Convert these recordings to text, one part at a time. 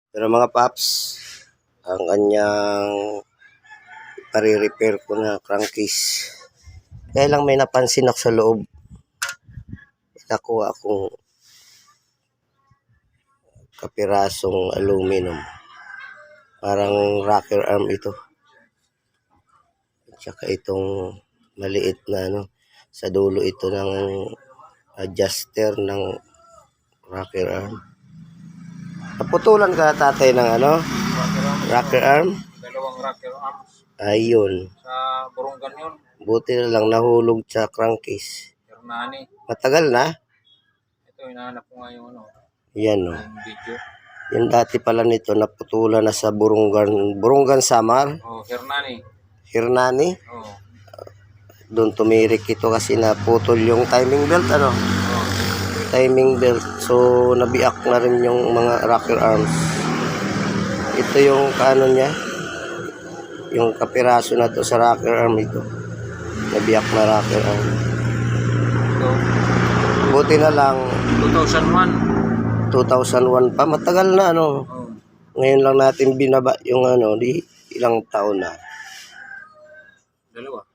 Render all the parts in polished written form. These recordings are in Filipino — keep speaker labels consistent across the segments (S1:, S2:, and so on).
S1: Pero mga paps, ang kanyang pare-repair ko na crankcase. Kaya lang may napansin ako sa loob. Nakuha akong kapirasong aluminum. Parang rocker arm ito. At saka itong maliit na sa dulo ito ng adjuster ng rocker arm. Naputulan ka tatay ng rocker arm?
S2: Dalawang rocker arms.
S1: Ayun.
S2: Sa Burungan yun.
S1: Buti na lang nahulog sa crankcase.
S2: Hernani.
S1: Matagal na?
S2: Ito, hinahanap ko nga yung
S1: Yan
S2: yung video.
S1: Yung dati pala nito naputulan na sa Burungan Samar.
S2: Oh, Hernani.
S1: Hernani.
S2: Oh.
S1: Doon tumirik ito kasi naputol yung timing belt
S2: Oh.
S1: timing belt, so nabiak na rin yung mga rocker arms. Ito yung niya, yung kapiraso na to sa rocker arm ito, nabiak na rocker arm.
S2: So,
S1: buti na lang
S2: 2001
S1: pa, matagal na
S2: Oh.
S1: ngayon lang natin binaba yung di ilang taon na,
S2: Dalawa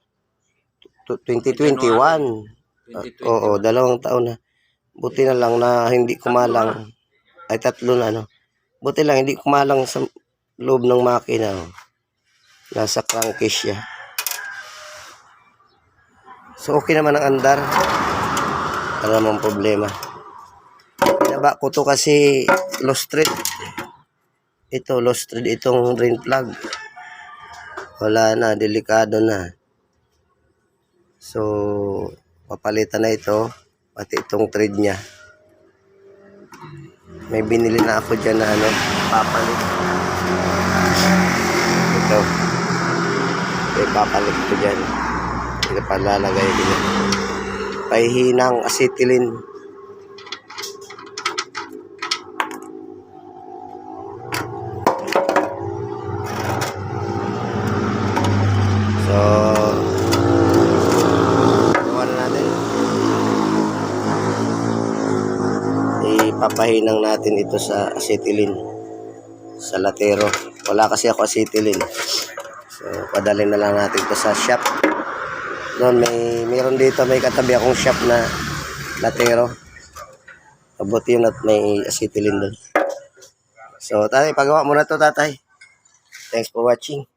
S1: 2021. Oo, 2 taon na. Buti na lang na hindi kumalang. Ay, 3 na Buti lang hindi kumalang sa loob ng makina. Nasa crankcase siya. So okay naman ang andar. Wala namang problema. Pinaba ko to kasi lost thread. Ito, lost thread itong drain plug. Wala na, delikado na. So, papalitan na ito. Pati itong thread niya. May binili na ako dyan na papalit. Ito. May papalit ko dyan. Ito palalagay din. Pahihinang acetylene. So, papahinang natin ito sa acetylene sa latero. Wala kasi ako acetylene, so padalhin na lang natin ito sa shop. Doon meron dito, may katabi akong shop na latero, mabuti yun at may acetylene doon. So tatay, pagawa muna to tatay. Thanks for watching.